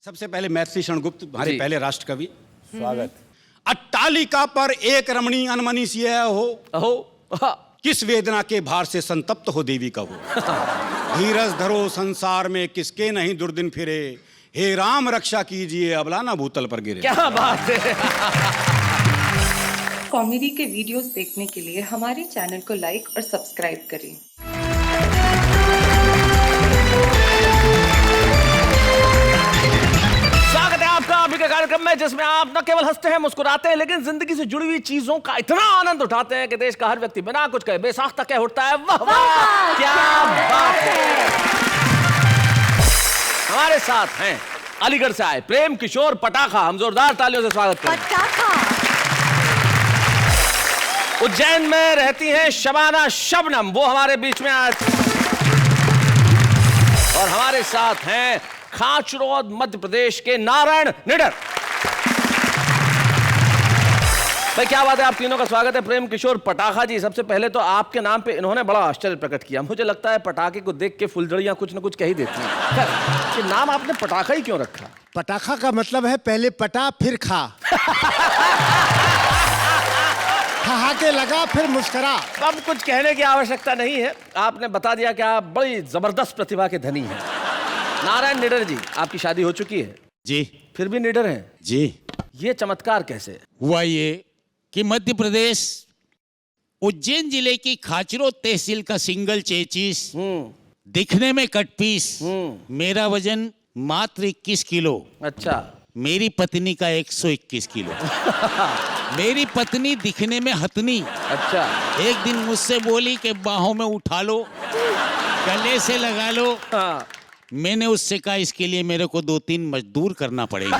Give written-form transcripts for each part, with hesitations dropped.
सबसे पहले महर्षि क्षणगुप्त हमारे जी। पहले राष्ट्र कवि। स्वागत। अट्टालिका पर एक रमणी अनमनी सी हो, अहो किस वेदना के भार से संतप्त हो देवी का वो। धीरज धरो संसार में किसके नहीं दुर्दिन फिरे, हे राम रक्षा कीजिए अबला ना भूतल पर गिरे। क्या बात है। कॉमेडी के वीडियोस देखने के लिए हमारे चैनल को लाइक और सब्सक्राइब करें। स्वागत है आपका अभी के कार्यक्रम में, जिसमें आप न केवल हंसते हैं मुस्कुराते हैं, लेकिन जिंदगी से जुड़ी हुई चीजों का इतना आनंद उठाते हैं कि देश का हर व्यक्ति बिना कुछ कहे बेसाख्ता कह उठता है वाह वाह क्या बात है। हमारे साथ हैं अलीगढ़ से आए प्रेम किशोर पटाखा, हम जोरदार तालियों से स्वागत करें। उज्जैन में रहती हैं शबाना शबनम, वो हमारे बीच में आज। और हमारे साथ हैं खाचरोद मध्य प्रदेश के नारायण निडर। भाई क्या बात है, आप तीनों का स्वागत है। प्रेम किशोर पटाखा जी, सबसे पहले तो आपके नाम पे इन्होंने बड़ा आश्चर्य प्रकट किया। मुझे लगता है पटाखे को देख के फुलझड़ियां कुछ न कुछ कह ही देती हैं। कि नाम आपने पटाखा ही क्यों रखा? पटाखा का मतलब है पहले पटा फिर खा। ठहाके लगा फिर मुस्करा। अब कुछ कहने की आवश्यकता नहीं है, आपने बता दिया कि आप बड़ी जबरदस्त प्रतिभा के धनी हैं। नारायण निडर जी, आपकी शादी हो चुकी है जी फिर भी निडर हैं जी। ये चमत्कार कैसे? हुआ ये कि मध्य प्रदेश उज्जैन जिले की खाचरो तहसील का सिंगल चेचिस, दिखने में कटपीस, मेरा वजन मात्र 21 किलो, अच्छा। मेरी पत्नी का 121 किलो। मेरी पत्नी दिखने में हथनी, अच्छा। एक दिन मुझसे बोली कि बाहों में उठा लो, गले से लगा लो। हाँ। मैंने उससे कहा इसके लिए मेरे को 2-3 मजदूर करना पड़ेगा।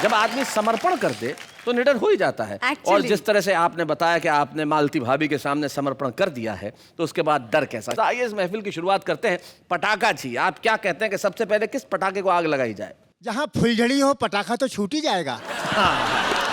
जब आदमी समर्पण कर दे तो निडर हो ही जाता है। और जिस तरह से आपने बताया कि आपने मालती भाभी के सामने समर्पण कर दिया है, तो उसके बाद डर कैसा? तो आइए इस महफिल की शुरुआत करते हैं। पटाखा जी, आप क्या कहते हैं कि सबसे पहले किस पटाखे को आग लगाई जाए? जहाँ फुलझड़ी हो पटाखा तो छूट ही जाएगा।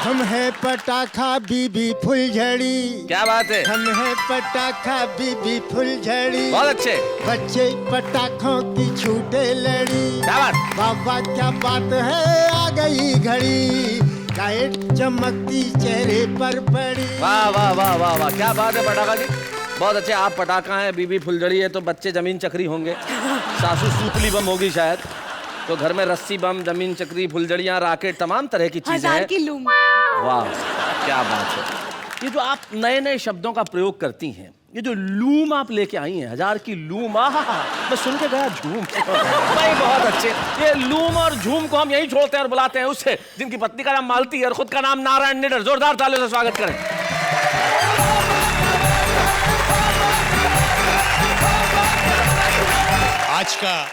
हम है पटाखा बीबी फुलझड़ी। क्या बात है। हम है पटाखा बीबी फुलझड़ी। बहुत अच्छे। बच्चे पटाखों की छूटे लड़ी। क्या बात। बाबा क्या बात है, आ गई घड़ी, लाइट चमकती चेहरे पर पड़ी। वाह वाह वाह वाह वाह, क्या बात है पटाखा जी, बहुत अच्छे। आप पटाखा हैं, बीबी फुलझड़ी है, तो बच्चे जमीन चक्री होंगे, सासू सूपली बम होगी शायद, तो घर में रस्सी बम, जमीन चक्री, फुलझड़ियाँ, राकेट, तमाम तरह की चीजें हैं। की लूम। वाह क्या बात है। ये जो आप नए नए शब्दों का प्रयोग करती हैं, ये जो लूम आप लेके आई हैं, 1000 की लूम, मैं सुन के गया झूम। भाई बहुत अच्छे। ये लूम और झूम को हम यही छोड़ते हैं और बुलाते हैं उससे जिनकी पत्नी का नाम मालती है और खुद का नाम नारायण निडर। जोरदार तालियों से स्वागत करें। आज का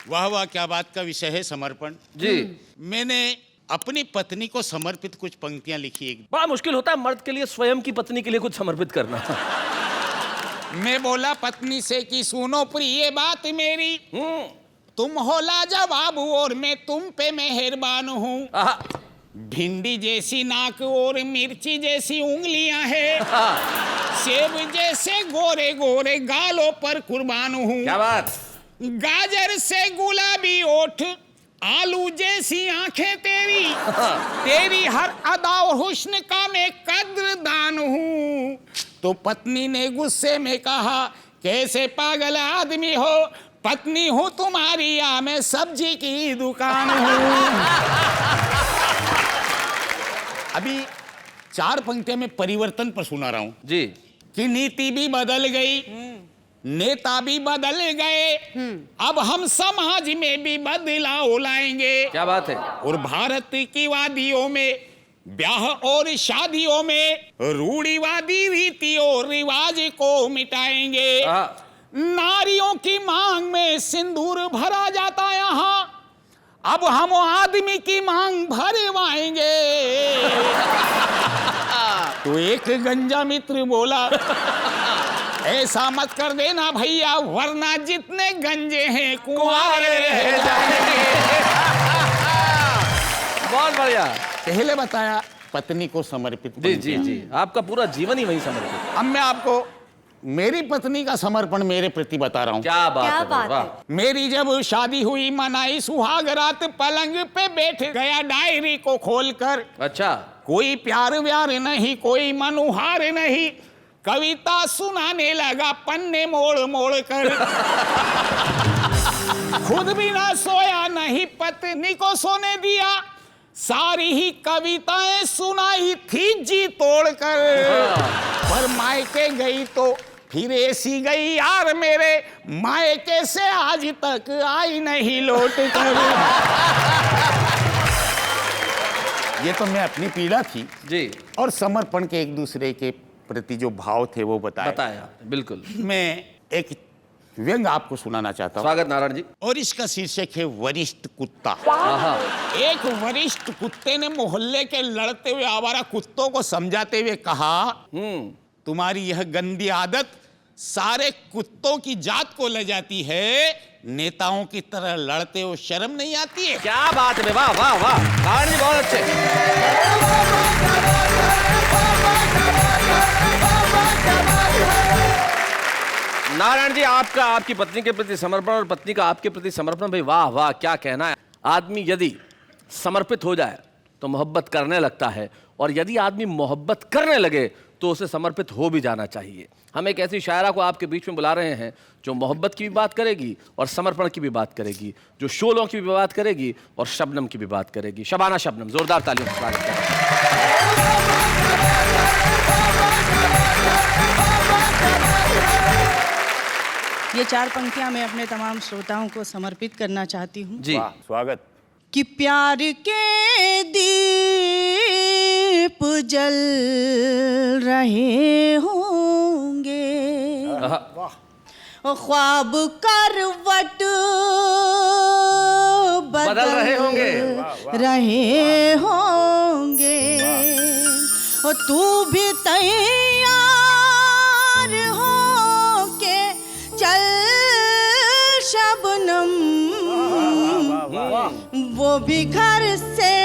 वाह वाह क्या बात का विषय है समर्पण जी। मैंने अपनी पत्नी को समर्पित कुछ पंक्तियां लिखी। एक बड़ा मुश्किल होता है मर्द के लिए स्वयं की पत्नी के लिए कुछ समर्पित करना। मैं बोला पत्नी से कि सुनो प्रिय बात मेरी, तुम हो लाजवाब और मैं तुम पे मेहरबान हूँ। भिंडी जैसी नाक और मिर्ची जैसी उंगलियां हैं, सेब जैसे गोरे गोरे गालों पर कुर्बान हूँ। क्या बात। गाजर से गुलाबी ओठ, आलू जैसी आंखें तेरी, तेरी हर अदा और हुस्न का मैं कद्रदान हूँ। तो पत्नी ने गुस्से में कहा, कैसे पागल आदमी हो, पत्नी हूँ तुम्हारी या मैं सब्जी की दुकान हूँ। अभी 4 पंक्तियां में परिवर्तन पर सुना रहा हूँ जी। कि नीति भी बदल गई, नेता भी बदल गए, अब हम समाज में भी बदलाव लाएंगे। क्या बात है। और भारत की वादियों में, ब्याह और शादियों में रूढ़िवादी रीति और रिवाज को मिटाएंगे। नारियों की मांग में सिंदूर भरा जाता यहाँ, अब हम आदमी की मांग भरवाएंगे। तो एक गंजा मित्र बोला, ऐसा मत कर देना भैया, वरना जितने गंजे हैं कुंवारे रह जाएंगे। बहुत बढ़िया। पहले बताया पत्नी को समर्पित। जी जी जी, आपका पूरा जीवन ही वही समर्पित। अब मैं आपको मेरी पत्नी का समर्पण मेरे प्रति बता रहा हूँ। क्या बात क्या है भाई, बात वाह। है? मेरी जब शादी हुई, मनाई सुहाग रात, पलंग पे बैठ गया डायरी को खोलकर। अच्छा, कोई प्यार व्यार नहीं, कोई मनुहार नहीं, कविता सुनाने लगा पन्ने मोड़ मोड़ कर। खुद भी ना सोया, नहीं पत्नी को सोने दिया, सारी ही कविताएं सुनाई थी जी तोड़कर। पर मायके गई तो फिर ऐसी गई यार मेरे, मायके से आज तक आई नहीं लौट कर। ये तो मैं अपनी पीड़ा थी जी, और समर्पण के एक दूसरे के प्रति जो भाव थे वो बताए। बताया बिल्कुल। मैं एक व्यंग आपको सुनाना चाहता हूँ, स्वागत नारायण जी। और इसका शीर्षक है वरिष्ठ कुत्ता। आहा, एक वरिष्ठ कुत्ते ने मोहल्ले के लड़ते हुए आवारा कुत्तों को समझाते हुए कहा, तुम्हारी यह गंदी आदत सारे कुत्तों की जात को ले जाती है, नेताओं की तरह लड़ते हो शर्म नहीं आती है? क्या बात है, वाह वाह वाह, नारायण जी बहुत अच्छे। नारायण जी, आपका आपकी पत्नी के प्रति समर्पण और पत्नी का आपके प्रति समर्पण, भाई वाह वाह, क्या कहना है। आदमी यदि समर्पित हो जाए तो मोहब्बत करने लगता है, और यदि आदमी मोहब्बत करने लगे तो उसे समर्पित हो भी जाना चाहिए। हम एक ऐसी शायरा को आपके बीच में बुला रहे हैं जो मोहब्बत की भी बात करेगी और समर्पण की भी बात करेगी, जो शोलों की भी बात करेगी और शबनम की भी बात करेगी। शबाना शबनम, जोरदार तालियों से स्वागत करें। ये 4 पंक्तियां मैं अपने तमाम श्रोताओं को समर्पित करना चाहती हूँ जी, स्वागत। कि प्यार के दीप जल रहे होंगे, ख्वाब करवट बदल रहे होंगे, रहे होंगे, और तू भी तैयार हो के चल शबनम, वो भी घर से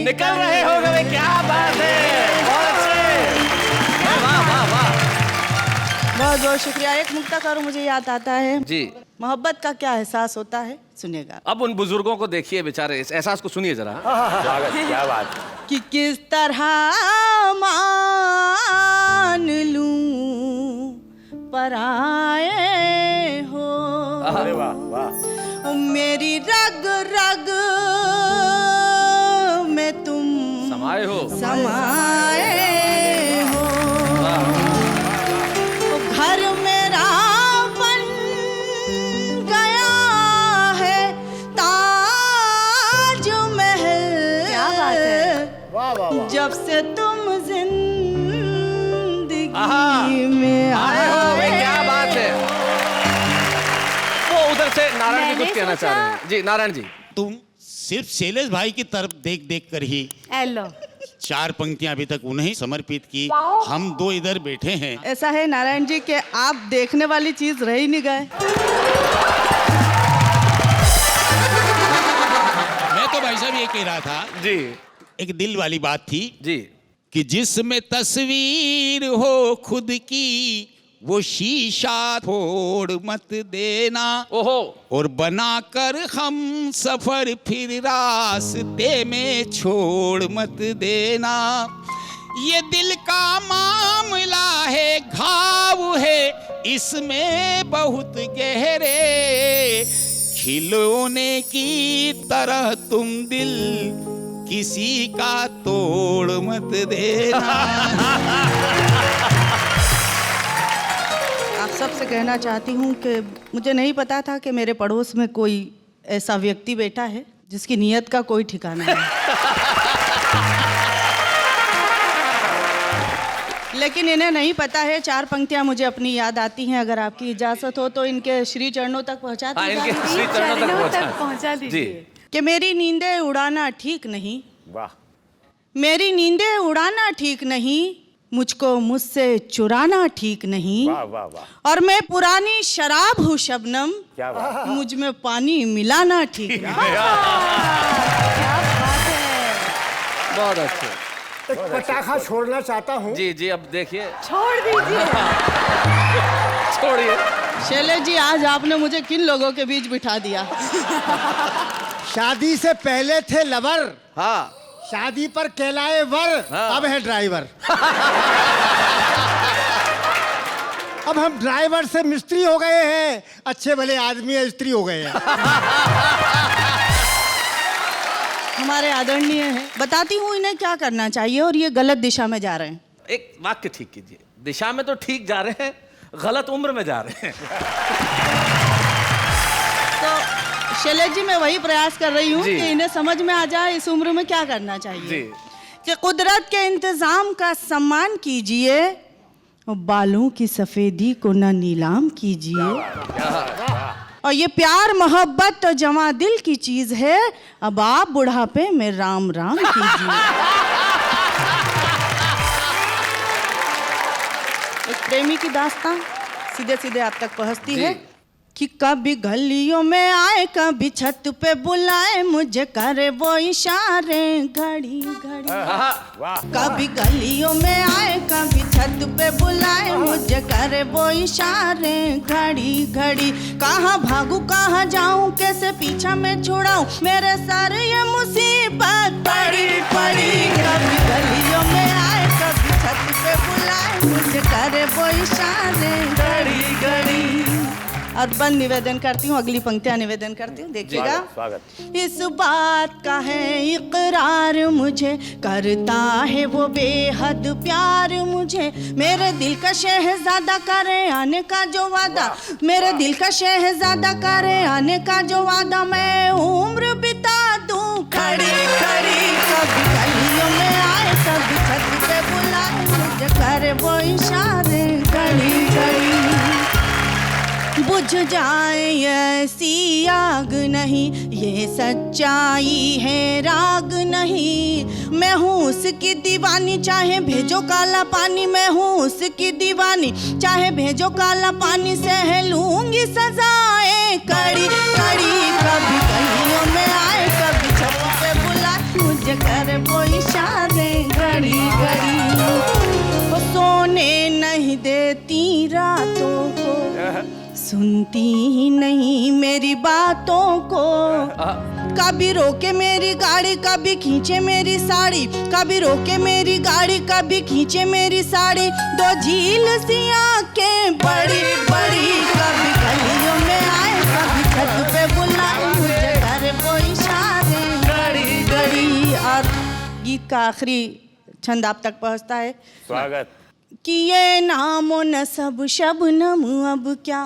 निकल रहे होंगे। भाई क्या बात है, बहुत अच्छे, वाह वाह वाह। बहुत बहुत शुक्रिया। एक मुक्ता करो मुझे याद आता है जी, मोहब्बत का क्या एहसास होता है, सुनिएगा। अब उन बुजुर्गों को देखिए बेचारे, इस एहसास को सुनिए जरा। स्वागत, क्या बात है। कि किस तरह मान लूं पराए हो, अरे वाह वाह। मेरी रग रग में तुम समाये हो, समाए हो, घर मेरा बन गया है ताज महल। क्या बात है? जब से तुम जिंदगी आहा, में आए हो, भाई आए। क्या बात है। वो उधर से नारायण जी मैंने कुछ कहना चाह रहे हैं। जी नारायण जी। तुम सिर्फ शैलेश भाई की तरफ देख देख कर ही हेलो, 4 पंक्तियां अभी तक उन्हें समर्पित की। हम दो इधर बैठे हैं। ऐसा है नारायण जी कि आप देखने वाली चीज रह ही नहीं गए। मैं तो भाई साहब ये कह रहा था, जी एक दिल वाली बात थी जी, कि जिसमें तस्वीर हो खुद की, वो शीशा फोड़ मत देना, ओहो, और बनाकर हम सफर फिर रास्ते में छोड़ मत देना। ये दिल का मामला है, घाव है इसमें बहुत गहरे, खिलौने की तरह तुम दिल किसी का तोड़ मत देना। आप सबसे कहना चाहती हूँ कि मुझे नहीं पता था कि मेरे पड़ोस में कोई ऐसा व्यक्ति बैठा है जिसकी नीयत का कोई ठिकाना नहीं। लेकिन इन्हें नहीं पता है, 4 पंक्तियां मुझे अपनी याद आती हैं। अगर आपकी इजाजत हो तो इनके श्री चरणों तक पहुंचा हाँ, दी इनके जाए। श्री चरणों तक पहुंचा जी, दीजिए। कि मेरी नींदें उड़ाना ठीक नहीं, वाह, मेरी नींदें उड़ाना ठीक नहीं, मुझको मुझसे चुराना ठीक नहीं, वाह वाह वाह, और मैं पुरानी शराब हूँ शबनम, क्या बात। मुझ में पानी मिलाना ठीक नहीं। क्या बात है। बहुत अच्छे। एक पटाखा छोड़ना चाहता हूँ। जी जी, अब देखिए, छोड़ दीजिए। छोड़िए। शैलेश जी, आज आपने मुझे किन लोगों के बीच बिठा दिया? शादी से पहले थे लवर, हाँ शादी पर कहलाए वर, हाँ। अब है ड्राइवर। अब हम ड्राइवर से मिस्त्री हो गए हैं, अच्छे भले आदमी स्त्री हो गए हैं। हमारे आदरणीय हैं, बताती हूँ इन्हें क्या करना चाहिए और ये गलत दिशा में जा रहे हैं। एक वाक्य ठीक कीजिए। दिशा में तो ठीक जा रहे हैं, गलत उम्र में जा रहे हैं। तो शैलेश जी, मैं वही प्रयास कर रही हूँ जी। कि इन्हें समझ में आ जाए इस उम्र में क्या करना चाहिए। जी। कि कुदरत के इंतजाम का सम्मान कीजिए और बालों की सफेदी को न नीलाम कीजिए। और ये प्यार मोहब्बत तो जवां दिल की चीज है, अब आप बुढ़ापे में राम राम कीजिए। एक प्रेमी की दास्तान सीधे सीधे आप तक पहुंचती है कि कभी गलियों में आए, कभी छत पे बुलाए, मुझे करे वो इशारे घड़ी घड़ी। कभी गलियों में आए, कभी छत पे बुलाए, मुझे करे वो इशारे घड़ी घड़ी। कहाँ भागू कहाँ जाऊँ, कैसे पीछा मैं छुड़ाऊँ, मेरे सर ये मुसीबत पड़ी पड़ी। कभी गलियों में आए, कभी छत पे बुलाए, मुझे करे वो इशारे घड़ी घड़ी। और बंद निवेदन करती हूँ, अगली पंक्तियाँ निवेदन करती हूँ, देखिएगा। स्वागत। इस बात का है इकरार मुझे, करता है वो बेहद प्यार मुझे। मेरे दिल का शहजादा करे आने का जो वादा, मेरे दिल का शहजादा करे आने का जो वादा, मैं उम्र बिता दूं खड़ी खड़ी। कभी गलियों में आए, कभी छत पे बुलाए, मुझे करे वो इशारे घड़ी घड़ी। बुझ जाए ऐसी आग नहीं, ये सच्चाई है राग नहीं। मैं हूँ उसकी दीवानी, चाहे भेजो काला पानी। मैं हूँ उसकी दीवानी, चाहे भेजो काला पानी। सह लूंगी सजाएं कड़ी कड़ी। कभी गलियों में आए, कभी छत पे बुलाए, मुझे करे वो इशारे घड़ी घड़ी। वो सोने नहीं देती रातों को, सुनती ही नहीं मेरी बातों को। कभी रोके मेरी गाड़ी, कभी खींचे मेरी साड़ी। कभी रोके मेरी गाड़ी, कभी खींचे मेरी साड़ी। दो झील सी आंखें बड़ी बड़ी। कभी गलियों में आए, कभी छत पे बुलाए, मुझे करे वो इशारे घड़ी घड़ी। और गीत का आखिरी छंद आप तक पहुंचता है। स्वागत। कि ये नामो नसब शबनम अब क्या,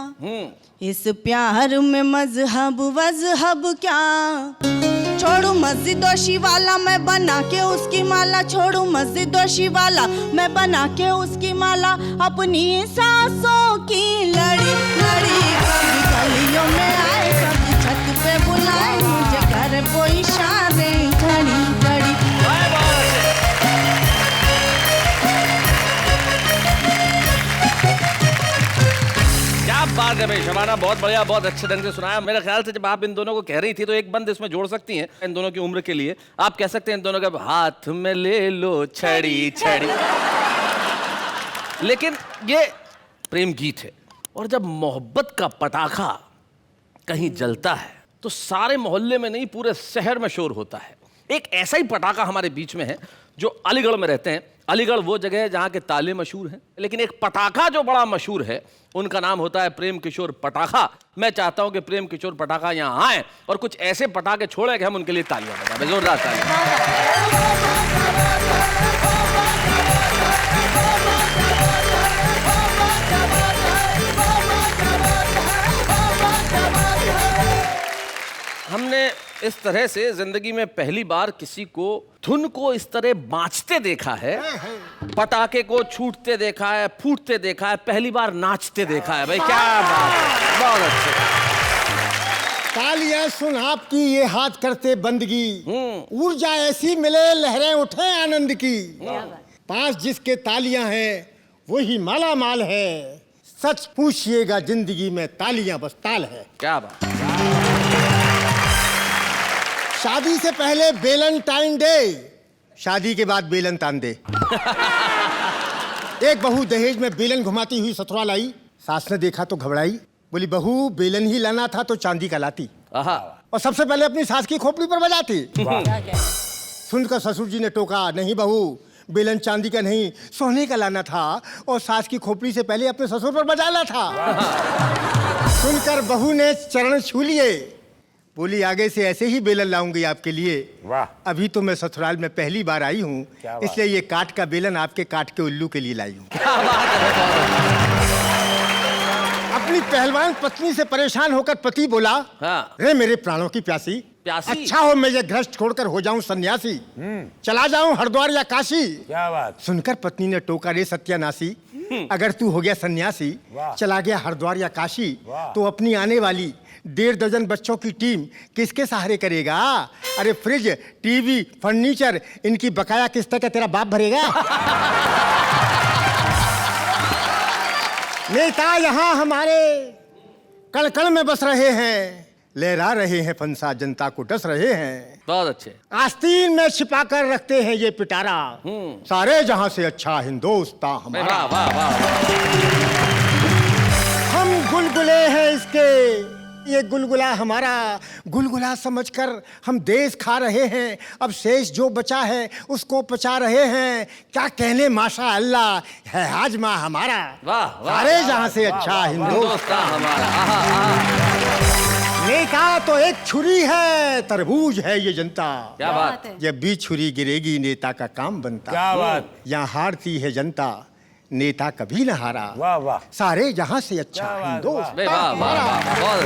इस प्यार में मजहब वजहब क्या। छोड़ू मस्जिद और शिवाला, मैं बना के उसकी माला। छोड़ू मस्जिद और शिवाला, मैं बना के उसकी माला। अपनी सांसों की लड़ी लड़ी। कभी गलियों में आए, कभी छत पे बुलाए, मुझे करे वो इशारे घड़ी घड़ी। बात है भाई शबाना, बहुत बढ़िया, बहुत अच्छे ढंग से सुनाया। मेरे ख्याल से जब आप इन दोनों को कह रही थी तो एक बंद इसमें जोड़ सकती हैं इन दोनों की उम्र के लिए। आप कह सकते हैं इन दोनों का हाथ में ले लो छड़ी छड़ी। लेकिन ये प्रेम गीत है, और जब मोहब्बत का पटाखा कहीं जलता है तो सारे मोहल्ले में नहीं, पूरे शहर में शोर होता है। एक ऐसा ही पटाखा हमारे बीच में है जो अलीगढ़ में रहते हैं। अलीगढ़ वो जगह है जहाँ के ताले मशहूर हैं, लेकिन एक पटाखा जो बड़ा मशहूर है, उनका नाम होता है प्रेम किशोर पटाखा। मैं चाहता हूँ कि प्रेम किशोर पटाखा यहाँ आए और कुछ ऐसे पटाखे छोड़े कि हम उनके लिए तालियां बजाएं। जोरदार तालियां। हमने इस तरह से जिंदगी में पहली बार किसी को धुन को इस तरह बाँचते देखा है, पटाखे को छूटते देखा है, फूटते देखा है, पहली बार नाचते देखा है। भाई क्या बात है, बहुत अच्छे। तालियां सुन आपकी ये हाथ करते बंदगी, ऊर्जा ऐसी मिले लहरें उठे आनंद की। पास जिसके तालियां हैं वही माला माल है, सच पूछिएगा जिंदगी में तालियां बस ताल है। क्या बात। शादी से पहले वेलेंटाइन डे, शादी के बाद बेलन तान दे। एक बहू दहेज में बेलन घुमाती हुई ससुराल आई। सास ने देखा तो घबराई, बोली बहू बेलन ही लाना था तो चांदी का लाती, और सबसे पहले अपनी सास की खोपड़ी पर बजाती। सुनकर ससुर जी ने टोका, नहीं बहू बेलन चांदी का नहीं सोने का लाना था, और सास की खोपड़ी से पहले अपने ससुर पर बजाना था। सुनकर बहू ने चरण छू लिए, बोली आगे से ऐसे ही बेलन लाऊंगी आपके लिए। वाह। अभी तो मैं ससुराल में पहली बार आई हूँ, इसलिए ये काठ का बेलन आपके काठ के उल्लू के लिए लाई हूँ। अपनी पहलवान पत्नी से परेशान होकर पति बोला, हाँ। रे मेरे प्राणों की प्यासी, अच्छा हो मैं ये गृहस्थ छोड़कर हो जाऊं सन्यासी, चला जाऊं हरिद्वार या काशी। क्या बात। सुनकर पत्नी ने टोका, रे सत्यानाशी, अगर तू हो गया सन्यासी, चला गया हरिद्वार या काशी, तो अपनी आने वाली 1.5 दर्जन बच्चों की टीम किसके सहारे करेगा? अरे फ्रिज, टीवी, फर्नीचर, इनकी बकाया किस्त का तेरा बाप भरेगा? नेता यहाँ हमारे कण कण में बस रहे हैं, लहरा रहे हैं फंसा, जनता को डस रहे हैं। बहुत अच्छे। आस्तीन में छिपा कर रखते हैं ये पिटारा, सारे जहां से अच्छा हिंदुस्तान हमारा। वाह वाह वाह। हम गुलगुले हैं इसके, ये गुलगुला हमारा, गुलगुला समझकर हम देश खा रहे हैं, अब शेष जो बचा है उसको पचा रहे हैं। क्या कहने माशा अल्लाह है हाजमा हमारा, वाह वाह। सारे जहां से अच्छा हिंदुस्तान हमारा। नेता तो एक छुरी है, तरबूज है ये जनता। क्या बात है। जब भी छुरी गिरेगी नेता का काम बनता। क्या बात। यहाँ हारती है जनता, नेता कभी न हारा, वाह वाह। सारे जहां से अच्छा हिंदुस्तान वाह वाह हमारा। वाह, बहुत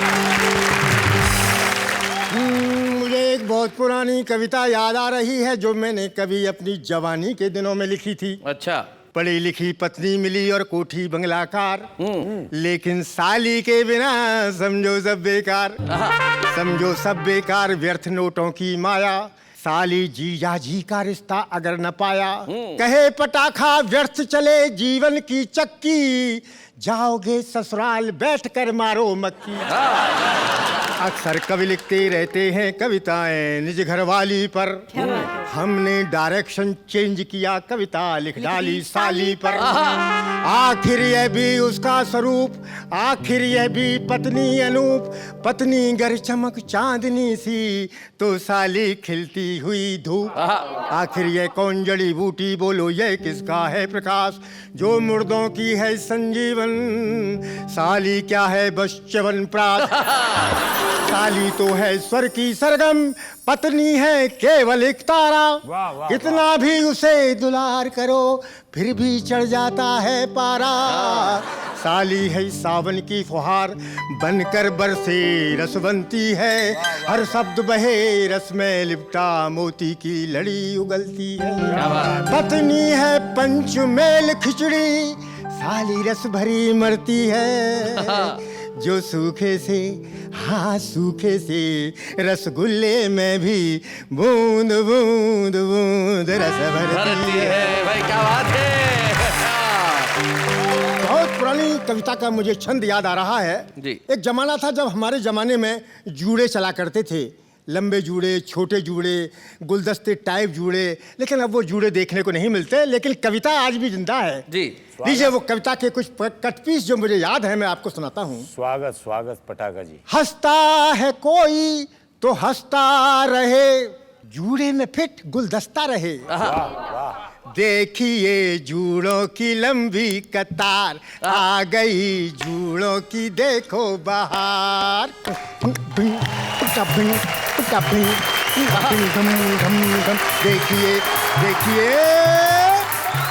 मुझे एक बहुत पुरानी कविता याद आ रही है जो मैंने कभी अपनी जवानी के दिनों में लिखी थी। अच्छा। पढ़ी लिखी पत्नी मिली और कोठी बंगलाकार, लेकिन साली के बिना समझो सब बेकार, समझो सब बेकार, व्यर्थ नोटों की माया, साली जीजा जी का रिश्ता अगर न पाया, कहे पटाखा व्यर्थ चले जीवन की चक्की, जाओगे ससुराल बैठकर मारो मक्की। अक्सर कवि लिखते रहते हैं कविताएं निज घरवाली पर, हमने डायरेक्शन चेंज किया, कविता लिख डाली साली पर। आखिर यह भी उसका स्वरूप, आखिर यह भी पत्नी अनूप, पत्नी गर चमक चांदनी सी तो साली खिलती हुई धूप। आखिर यह कौन जड़ी बूटी बोलो यह किसका है प्रकाश, जो मुर्दों की है संजीवन, साली क्या है बस च्यवनप्राश। साली तो है स्वर की सरगम, पत्नी है केवल एक तारा, वाह, वाह, कितना भी उसे दुलार करो फिर भी चढ़ जाता है पारा। साली है सावन की फुहार, बनकर बरसे रस बनती है, हर शब्द बहे रस में लिपटा मोती की लड़ी उगलती है। पत्नी है पंचमेल खिचड़ी, साली रस भरी मरती है, जो सूखे से हाँ सूखे से रसगुल्ले में भी बूंद बूंद बूंद रस भरती है। भाई क्या बात है। बहुत पुरानी कविता का मुझे छंद याद आ रहा है जी। एक जमाना था जब हमारे जमाने में जूड़े चला करते थे, लंबे जूड़े, छोटे जूड़े, गुलदस्ते टाइप जूड़े, लेकिन अब वो जूड़े देखने को नहीं मिलते, लेकिन कविता आज भी जिंदा है जी। लीजिए वो कविता के कुछ कट पीस जो मुझे याद है मैं आपको सुनाता हूँ। स्वागत स्वागत पटाखा जी। हंसता है कोई तो हंसता रहे, जूड़े में फिट गुलदस्ता रहे, देखिए जूड़ों की लंबी कतार, आ गई जूड़ों की देखो बहार। देखिए देखिए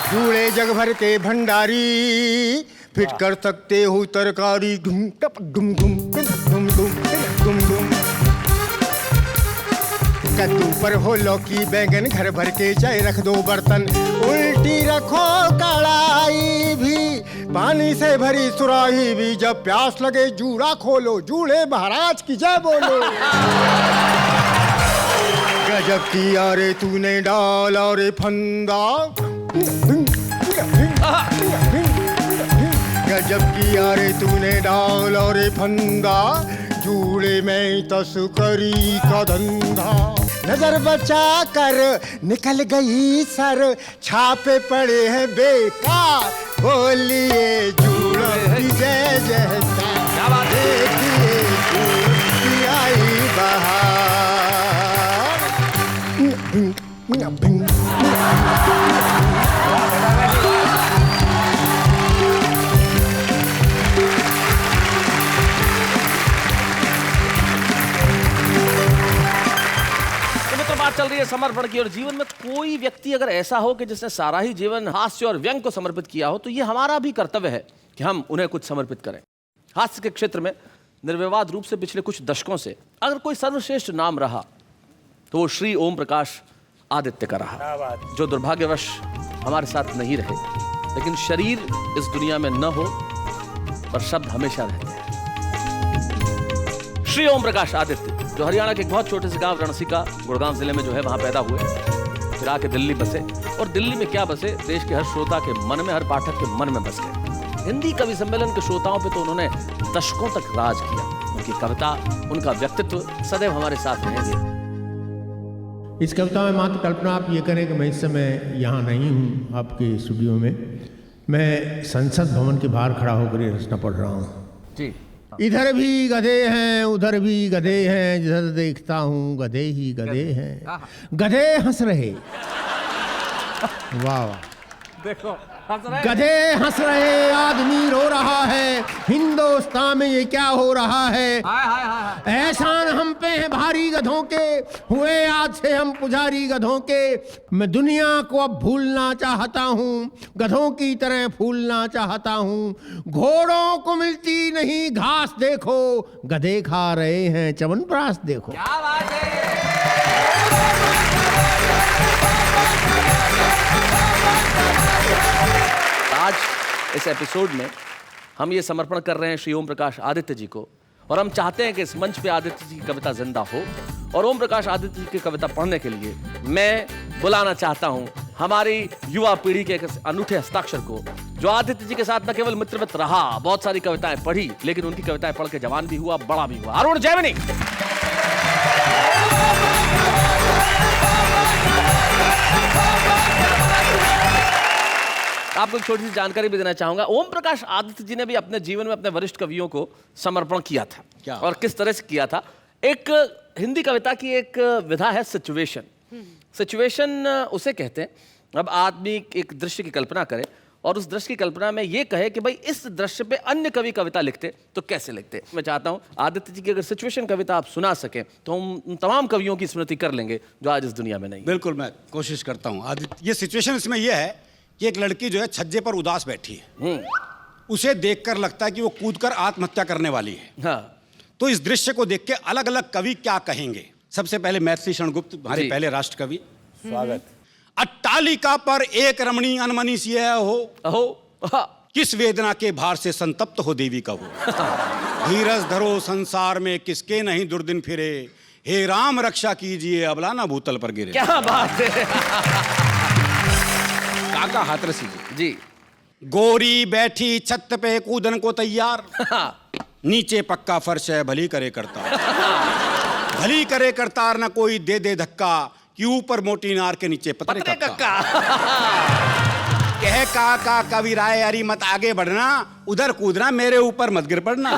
जूड़े जग भर के भंडारी, फिट कर सकते हो तरकारी, घुम टप घुम घुम घुम घुम घुम। कद्दू पर हो लौकी बैंगन घर भर के चाय रख दो बर्तन, उल्टी रखो कढ़ाई भी, पानी से भरी सुराही भी, जब प्यास लगे जूड़ा खोलो, जूड़े महाराज की जय बोलो। गजब किया रे तूने डाला रे फंदा, गजब किया रे तूने डाला रे फंदा, जूड़े में तस्करी का धंधा। नजर बचा कर निकल गई सर, छापे पड़े हैं बेकार, बोलिए जूड़ों की जय जयकार, देखिए जूड़ की आई बहार। बात चल रही है समर्पण की, और जीवन में कोई व्यक्ति अगर ऐसा हो कि जिसने सारा ही जीवन हास्य और व्यंग को समर्पित किया हो, तो ये हमारा भी कर्तव्य है कि हम उन्हें कुछ समर्पित करें। हास्य के क्षेत्र में निर्विवाद रूप से पिछले कुछ दशकों से अगर कोई सर्वश्रेष्ठ नाम रहा तो वो श्री ओम प्रकाश आदित्य का रहा, जो दुर्भाग्यवश हमारे साथ नहीं रहे, लेकिन शरीर इस दुनिया में न हो पर शब्द हमेशा रहते हैं। श्री ओम प्रकाश आदित्य, जो हरियाणा के एक बहुत छोटे से गांव रणसिका, गुड़गांव जिले में जो है, वहां पैदा हुए, फिर आके दिल्ली बसे, और दिल्ली में क्या बसे, देश के हर श्रोता के मन में, हर पाठक के मन में बस गए। हिंदी कवि सम्मेलन के श्रोताओं पे तो उन्होंने दशकों तक राज किया। उनकी कविता, उनका व्यक्तित्व सदैव हमारे साथ रहेंगे। इस कविता में मात्र कल्पना आप ये करें कि मैं इस समय यहाँ नहीं हूँ आपके स्टूडियो में, मैं संसद भवन के बाहर खड़ा होकर ये रचना पढ़ रहा हूँ। जी, इधर भी गधे हैं, उधर भी गधे हैं, जिधर देखता हूँ गधे ही गधे हैं, गधे हंस रहे। वाह वाह, देखो गधे हंस रहे, आदमी रो रहा है, हिंदुस्तान में ये क्या हो रहा है। एहसान हम पे है भारी गधों के, हुए आज से हम पुजारी गधों के। मैं दुनिया को अब भूलना चाहता हूँ, गधों की तरह फूलना चाहता हूँ। घोड़ों को मिलती नहीं घास देखो, गधे खा रहे हैं च्यवनप्राश देखो। क्या बात है। आज इस एपिसोड में हम ये समर्पण कर रहे हैं श्री ओम प्रकाश आदित्य जी को, और हम चाहते हैं कि इस मंच पे आदित्य जी की कविता जिंदा हो। और ओम प्रकाश आदित्य जी की कविता पढ़ने के लिए मैं बुलाना चाहता हूं हमारी युवा पीढ़ी के एक अनूठे हस्ताक्षर को, जो आदित्य जी के साथ न केवल मित्रवत रहा, बहुत सारी कविताएं पढ़ी, लेकिन उनकी कविताएं पढ़ के जवान भी हुआ, बड़ा भी हुआ। अरुण जैमिनी। आपको एक छोटी सी जानकारी भी देना चाहूंगा। ओम प्रकाश आदित्य जी ने भी अपने जीवन में अपने वरिष्ठ कवियों को समर्पण किया था। क्या? और किस तरह से किया था? एक हिंदी कविता की एक विधा है सिचुएशन। सिचुएशन उसे कहते हैं, अब आदमी एक दृश्य की कल्पना करे और उस दृश्य की कल्पना में ये कहे कि भाई इस दृश्य पे अन्य कवि कविता लिखते तो कैसे लिखते। मैं चाहता हूं आदित्य जी की अगर सिचुएशन कविता आप सुना सकें तो हम उन तमाम कवियों की स्मृति कर लेंगे जो आज इस दुनिया में नहीं। बिल्कुल, मैं कोशिश करता हूँ। आदित्य, ये सिचुएशन इसमें यह है कि एक लड़की जो है छज्जे पर उदास बैठी है, उसे देखकर लगता है कि वो कूदकर आत्महत्या करने वाली है। हाँ, तो इस दृश्य को देख के अलग अलग कवि क्या कहेंगे। सबसे पहले मैथिली शरण गुप्त, हमारे जी। पहले राष्ट्र कवि। स्वागत। अट्टालिका पर एक रमणी अनमनी सी है हो, अहो, किस वेदना के भार से संतप्त हो देवी का वो। धीरज धरो संसार में किसके नहीं दुर्दिन फिरे, हे राम रक्षा कीजिए अबला ना भूतल पर गिरे। क्या बात है। काका हाथरसी जी। गोरी बैठी छत पे कूदन को तैयार, नीचे पक्का फर्श है भली करे करतार। भली करे करतार ना कोई दे दे धक्का, कि ऊपर मोटी नार के नीचे पतरे कक्का। कह का कवि राय अरी मत आगे बढ़ना, उधर कूदना मेरे ऊपर मत गिर पड़ना।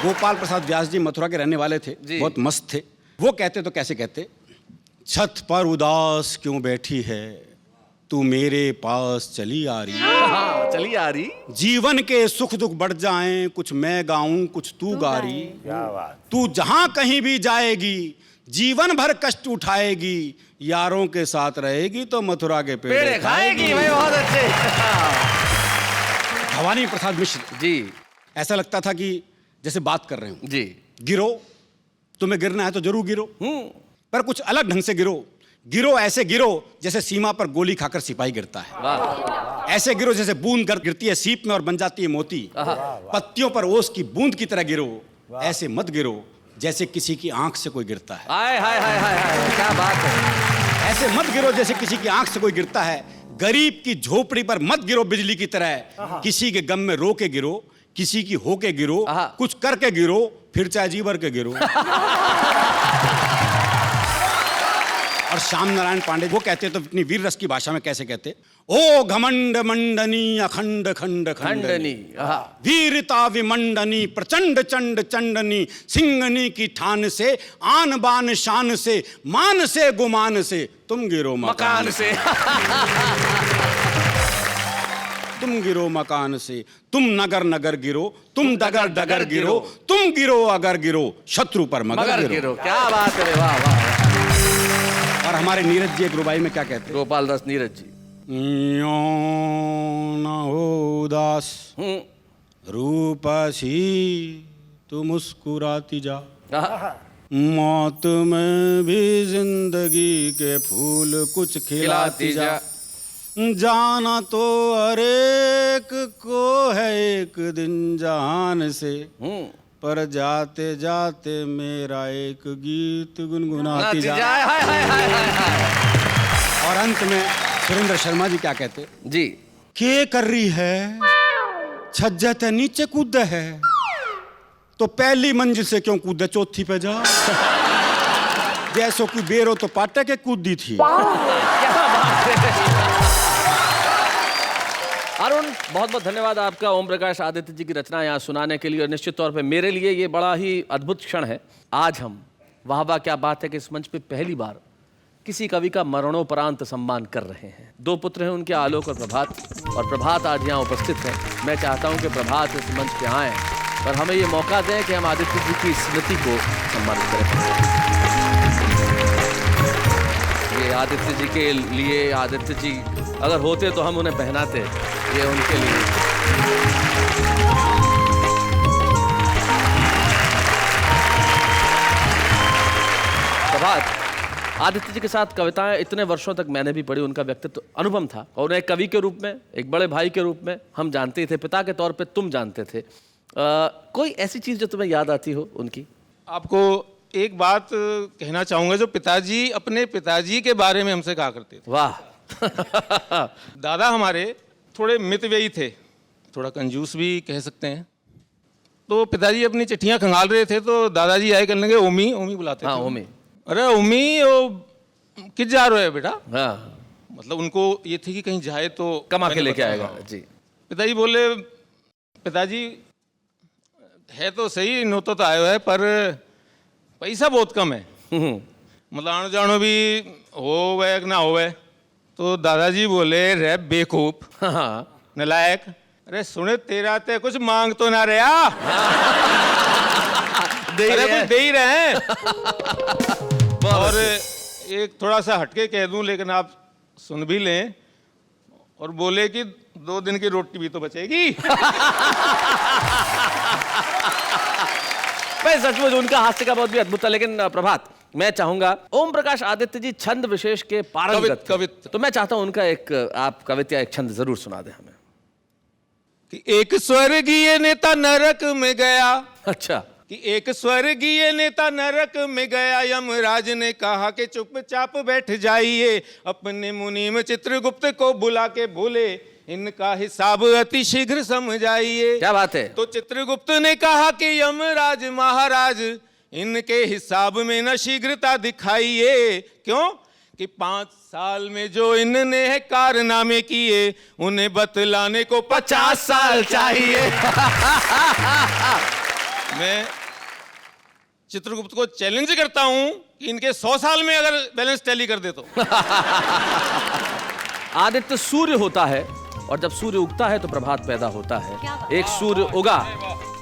गोपाल प्रसाद व्यास जी मथुरा के रहने वाले थे, बहुत मस्त थे। वो कहते तो कैसे कहते, छत पर उदास क्यों बैठी है, तू मेरे पास चली आ रही। हाँ, चली आ रही। जीवन के सुख दुख बढ़ जाएं, कुछ मैं गाऊं कुछ तू गा रही। क्या बात। तू जहां कहीं भी जाएगी, जीवन भर कष्ट उठाएगी, यारों के साथ रहेगी तो मथुरा के पेड़े खाएगी। भाई बहुत अच्छे। भवानी प्रसाद मिश्र जी। ऐसा लगता था कि जैसे बात कर रहे हो। जी। गिरो, तुम्हें गिरना है तो जरूर गिरो, पर कुछ अलग ढंग से गिरो। गिरो ऐसे गिरो जैसे सीमा पर गोली खाकर सिपाही गिरता है। वाह। ऐसे गिरो जैसे बूंद गिरती है सीप में और बन जाती है मोती। पत्तियों पर ओस की बूंद की तरह गिरो, ऐसे मत गिरो जैसे किसी की आंख से कोई गिरता है। हाय हाय हाय हाय हाय, क्या बात है। ऐसे मत गिरो जैसे किसी की आंख से कोई गिरता है। गरीब की झोपड़ी पर मत गिरो बिजली की तरह, किसी के गम में रो के गिरो, किसी की होके गिरो, आहा। कुछ करके गिरो, फिर चाहे जी भर के गिरो। और श्याम नारायण पांडे वो कहते तो अपनी वीर रस की भाषा में कैसे कहते, ओ घमंड मंडनी अखंड खंड खंडनी, खंडनी, आहा। वीरता विमंडनी प्रचंड चंड चंडनी, सिंगनी की ठान से आन बान शान से, मान से गुमान से तुम गिरो मकान से। तुम गिरो मकान से, तुम नगर नगर गिरो, तुम डगर डगर गिरो, तुम गिरो अगर गिरो, शत्रु पर मगर गिरो। गिरो। क्या बात है, वाह वाह। और हमारे नीरज जी एक रुबाई में क्या कहते हैं, गोपाल दास नीरज जी। यो न हो उदास रूपसी तू मुस्कुराती जा, आहा। मौत में भी जिंदगी के फूल कुछ खिलाती जा, जाना तो हर एक को है एक दिन जहान से, पर जाते जाते मेरा एक गीत गुनगुनाती जा। हाय हाय हाय हाय हाय। और अंत में सुरेंद्र शर्मा जी क्या कहते जी, के कर रही है छज्जे ते नीचे कूद है, तो पहली मंजिल से क्यों कूदे चौथी पे जा, जैसो कोई बेरो तो पाटे के कूदी थी। अरुण, बहुत बहुत धन्यवाद आपका ओम प्रकाश आदित्य जी की रचना यहाँ सुनाने के लिए। और निश्चित तौर पे मेरे लिए ये बड़ा ही अद्भुत क्षण है। आज हम वाह वाह क्या बात है कि इस मंच पे पहली बार किसी कवि का मरणोपरांत सम्मान कर रहे हैं। दो पुत्र हैं उनके, आलोक और प्रभात। और प्रभात आज यहाँ उपस्थित है। मैं चाहता हूँ कि प्रभात इस मंच पे आएँ और हमें ये मौका दें कि हम आदित्य जी की स्मृति को सम्मानित करें। ये आदित्य जी के लिए, आदित्य जी अगर होते तो हम उन्हें पहनाते, ये उनके लिए। प्रभात, आदित्य जी के साथ कविताएं इतने वर्षों तक मैंने भी पढ़ी, उनका व्यक्तित्व अनुपम था और उन्हें एक कवि के रूप में, एक बड़े भाई के रूप में हम जानते थे, पिता के तौर पे तुम जानते थे। कोई ऐसी चीज जो तुम्हें याद आती हो उनकी? आपको एक बात कहना चाहूंगा, जो पिताजी अपने पिताजी के बारे में हमसे कहा करते थे। वाह। दादा हमारे थोड़े मितव्ययी थे, थोड़ा कंजूस भी कह सकते हैं। तो पिताजी अपनी चिट्ठियां खंगाल रहे थे तो दादाजी आए करने लगे, ओमी ओमी बुलाते हाँ, थे। ओमी। अरे ओमी, वो किस जा रहे हो बेटा? हाँ, मतलब उनको ये थी कि कहीं जाए तो कमा के मैंने लेके बताया। आएगा जी। पिताजी बोले, पिताजी है तो सही, नोतो तो आयो है, पर पैसा बहुत कम है, मतलब आनो जानो भी होवे कि ना होवे। तो दादाजी बोले, रे बेवकूफ, हाँ, नलायक, अरे सुने तेरा ते कुछ मांग तो ना रहा, अरे कुछ दे ही रहे हैं। और एक थोड़ा सा हटके कह दूं, लेकिन आप सुन भी लें, और बोले कि 2 दिन की रोटी भी तो बचेगी। मैं सचमुच उनका हास्य का बहुत भी अद्भुत था। लेकिन प्रभात, मैं चाहूंगा, ओम प्रकाश आदित्य जी छंद विशेष के पारंगत थे। तो मैं चाहता हूं उनका एक आप कविता, एक छंद जरूर सुना दें हमें। कि एक स्वर्गीय नेता नरक में गया, अच्छा, कि एक स्वर्गीय नेता नरक में गया, यमराज ने कहा कि चुपचाप बैठ जाइए, अपने मुनीम चित्रगुप्त को बुला के बोले, इनका हिसाब अति शीघ्र समझाइए। क्या बात है। तो चित्रगुप्त ने कहा कि यमराज महाराज, इनके हिसाब में न शीघ्रता दिखाइए। क्यों? कि 5 साल में जो इनने है कारनामे किए, उन्हें बतलाने को 50 साल चाहिए। मैं चित्रगुप्त को चैलेंज करता हूं कि इनके 100 साल में अगर बैलेंस टैली कर दे तो। आदित्य सूर्य होता है और जब सूर्य उगता है तो प्रभात पैदा होता है। एक सूर्य उगा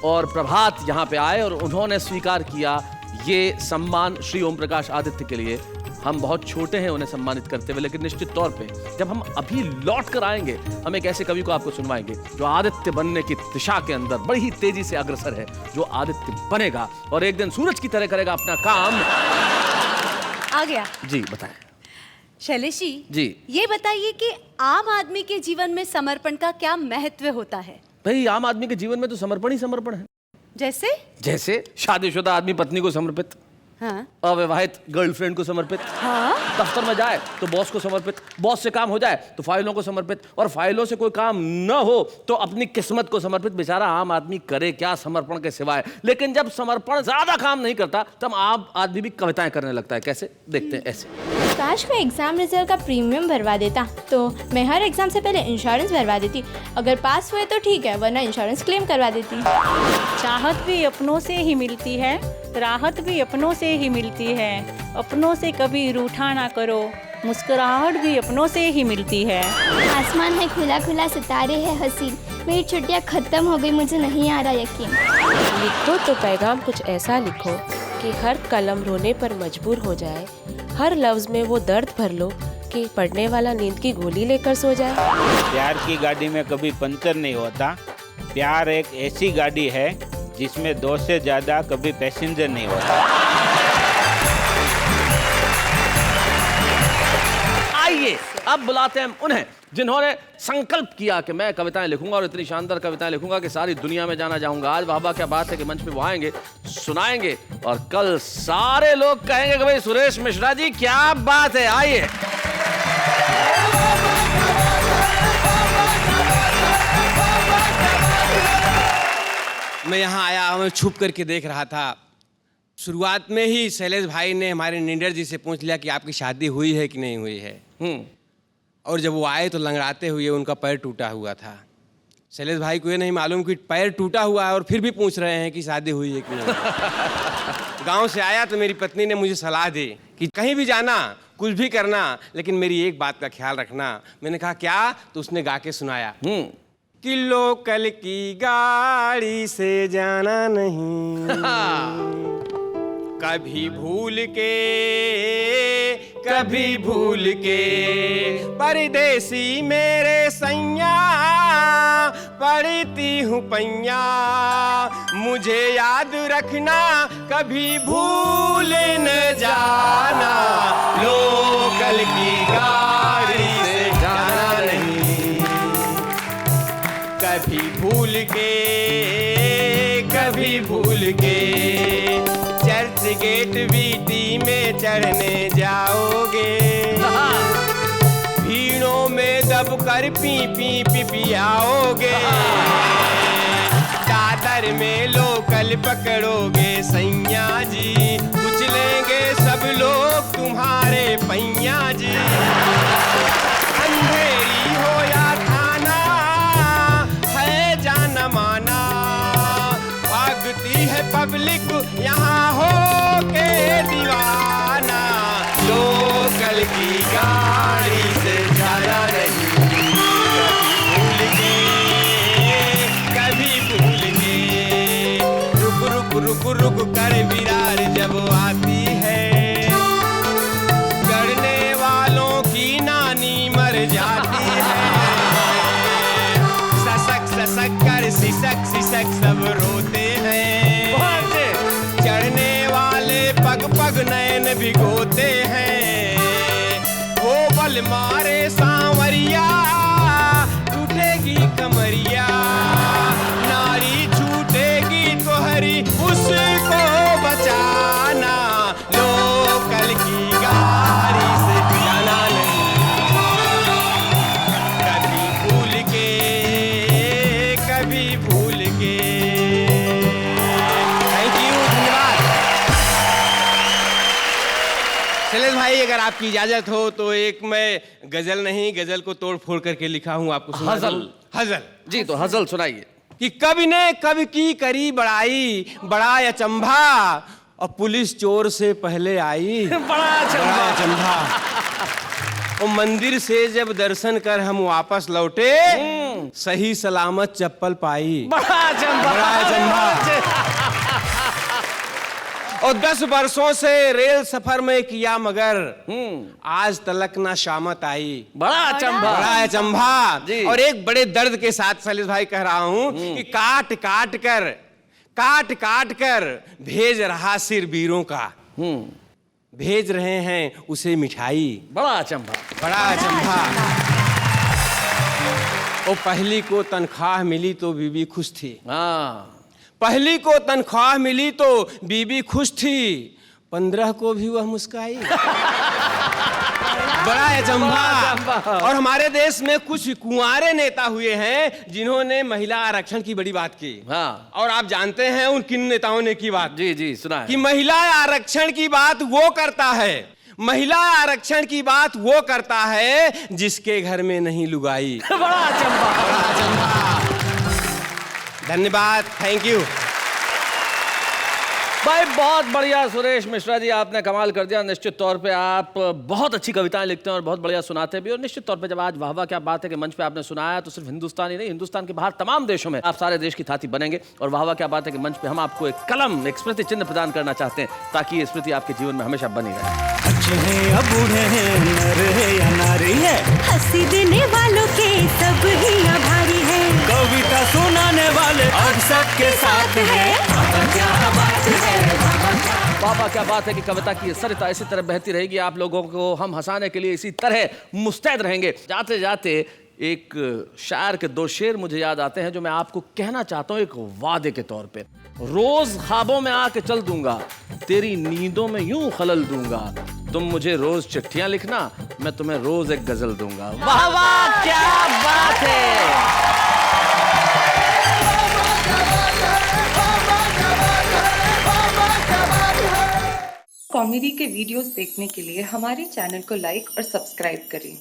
और प्रभात यहाँ पे आए और उन्होंने स्वीकार किया ये सम्मान श्री ओम प्रकाश आदित्य के लिए। हम बहुत छोटे हैं उन्हें सम्मानित करते हुए, लेकिन निश्चित तौर पे जब हम अभी लौट कर आएंगे, हम एक ऐसे कवि को आपको सुनवाएंगे जो आदित्य बनने की दिशा के अंदर बड़ी ही तेजी से अग्रसर है, जो आदित्य बनेगा और एक दिन सूरज की तरह करेगा अपना काम। आ गया जी बताएं। शैलेश जी, ये बताइए कि आम आदमी के जीवन में समर्पण का क्या महत्व होता है? भाई आम आदमी के जीवन में तो समर्पण ही समर्पण है। जैसे जैसे शादीशुदा आदमी पत्नी को समर्पित, हाँ। अविवाहित गर्लफ्रेंड को समर्पित, हाँ। दफ्तर में जाए तो बॉस को समर्पित, बॉस से काम हो जाए तो फाइलों को समर्पित, और फाइलों से कोई काम न हो तो अपनी किस्मत को समर्पित। बेचारा आम आदमी करे क्या समर्पण के सिवाय। लेकिन जब समर्पण ज्यादा काम नहीं करता तब आम आदमी भी कविताएं करने लगता है। कैसे? देखते हैं ऐसे। काश मैं एग्जाम रिजल्ट का प्रीमियम भरवा देता तो मैं हर एग्जाम से पहले इंश्योरेंस भरवा देती। अगर पास हुए तो ठीक है, वरना इंश्योरेंस क्लेम करवा देती। चाहत भी अपनों से ही मिलती है, राहत भी अपनों से ही मिलती है। अपनों से कभी रूठा ना करो, मुस्कुराहट भी अपनों से ही मिलती है। आसमान है खुला खुला, सितारे है हसीन, मेरी छुट्टियाँ खत्म हो गई, मुझे नहीं आ रहा यकीन। लिखो तो पैगाम कुछ ऐसा लिखो कि हर कलम रोने पर मजबूर हो जाए, हर लफ्ज में वो दर्द भर लो कि पढ़ने वाला नींद की गोली लेकर सो जाए। प्यार की गाड़ी में कभी पंचर नहीं होता। प्यार एक ऐसी गाड़ी है जिसमें 2 से ज़्यादा कभी पैसेंजर नहीं होता। आइए अब बुलाते हैं उन्हें जिन्होंने संकल्प किया कि मैं कविताएं लिखूंगा और इतनी शानदार कविताएं लिखूंगा कि सारी दुनिया में जाना जाऊंगा। आज वाह क्या बात है कि मंच पे वो आएंगे, सुनाएंगे और कल सारे लोग कहेंगे कि भाई सुरेश मिश्रा जी क्या बात है। आइए। मैं यहाँ आया, मैं छुप करके देख रहा था। शुरुआत में ही शैलेश भाई ने हमारे निडर जी से पूछ लिया कि आपकी शादी हुई है कि नहीं हुई है। और जब वो आए तो लंगड़ाते हुए उनका पैर टूटा हुआ था। शैलेश भाई को ये नहीं मालूम कि पैर टूटा हुआ है और फिर भी पूछ रहे हैं कि शादी हुई है कि नहीं। गांव से आया तो मेरी पत्नी ने मुझे सलाह दी कि कहीं भी जाना, कुछ भी करना, लेकिन मेरी एक बात का ख्याल रखना। मैंने कहा क्या? तो उसने गा के सुनाया कि लोकल की गाड़ी से जाना नहीं, कभी भूल के परदेसी मेरे सैया पढ़ती हूँ पैया, मुझे याद रखना कभी भूल न जाना, लोकल की गाड़ी से जाना नहीं, कभी भूल के चर्च गेट वीटी में चढ़ने जाओगे, भीड़ों में दबकर पी पियाओगे, दादर में लोकल पकड़ोगे सैया जी, उछलेंगे सब लोग तुम्हारे पैया जी। अंधेरी हो या थाना है जाना माना, भागती है पब्लिक यहाँ हो के दीवाना, लोकल की गाड़ी से जाना नहीं, कभी भूल के रुक कर विरार जब आती है, गड़ने वालों की नानी मर जाती है, ससक कर सिसक सब रोते हैं, चढ़ने वाले पग नैन भिगोते हैं, वो बल मारे सांवरिया टूटेगी कमरिया, नारी छूटेगी तो हरी उसको बचाना, लोकल की गाड़ी से जाना नहीं, कभी भूल के। थैंक यू, धन्यवाद। शैलेश भाई अगर आपकी इजाजत हो तो एक मैं गजल नहीं, गजल को तोड़ फोड़ करके लिखा हूँ, आपको सुना दूं? हजल जी, तो हजल सुनाइए। कि कवि ने कवि की करी बड़ाई, बड़ा अचंभा, और पुलिस चोर से पहले आई, बड़ा अचंभा। और मंदिर से जब दर्शन कर हम वापस लौटे, सही सलामत चप्पल पाई, बड़ा अचंभा। और 10 वर्षों से रेल सफर में किया मगर आज तलक ना शामत आई, बड़ा अचंभा। और एक बड़े दर्द के साथ शैलेश भाई कह रहा हूं कि काट काट कर भेज रहा सिर वीरों का, भेज रहे हैं उसे मिठाई, बड़ा अचंभा। और पहली को तनख्वाह मिली तो बीबी खुश थी, पहली को तनख्वाह मिली तो बीबी खुश थी, 15 को भी वह मुस्काई। बड़ा अचंभा। और हमारे देश में कुछ कुंवारे नेता हुए हैं जिन्होंने महिला आरक्षण की बड़ी बात की। हाँ। और आप जानते हैं उन किन नेताओं ने की बात? जी जी सुना है। कि महिला आरक्षण की बात वो करता है, महिला आरक्षण की बात वो करता है जिसके घर में नहीं लुगाई। बड़ा अचंभा। धन्यवाद, थैंक यू भाई, बहुत बढ़िया सुरेश मिश्रा जी, आपने कमाल कर दिया। निश्चित तौर पे आप बहुत अच्छी कविताएं लिखते हैं और बहुत बढ़िया सुनाते भी। और निश्चित तौर पे जब आज वाह वाह क्या बात है कि मंच पे आपने सुनाया, तो सिर्फ हिंदुस्तान ही नहीं, हिंदुस्तान के बाहर तमाम देशों में आप सारे देश की थाती बनेंगे। और वाह वाह क्या बात है कि मंच पे हम आपको एक कलम, एक स्मृति चिन्ह प्रदान करना चाहते हैं, ताकि ये स्मृति आपके जीवन में हमेशा बनी रहे। अच्छे हैं या बूढ़े हैं, नर है या नारी है, हंसी देने वालों के सब ही आभारी है, कविता सुनाने वाले अब सबके साथ है। बाबा क्या बात है कि कविता की सरिता इसी तरह बहती रहेगी। आप लोगों को हम हंसाने के लिए इसी तरह मुस्तैद रहेंगे। जाते जाते एक शायर के 2 शेर मुझे याद आते हैं जो मैं आपको कहना चाहता हूं एक वादे के तौर पे। रोज ख्वाबों में आके चल दूंगा, तेरी नींदों में यूं खलल दूंगा, तुम मुझे रोज चिट्ठियां लिखना, मैं तुम्हें रोज एक गजल दूंगा। वाह वाह क्या बात है। कॉमेडी के वीडियोस देखने के लिए हमारे चैनल को लाइक और सब्सक्राइब करें।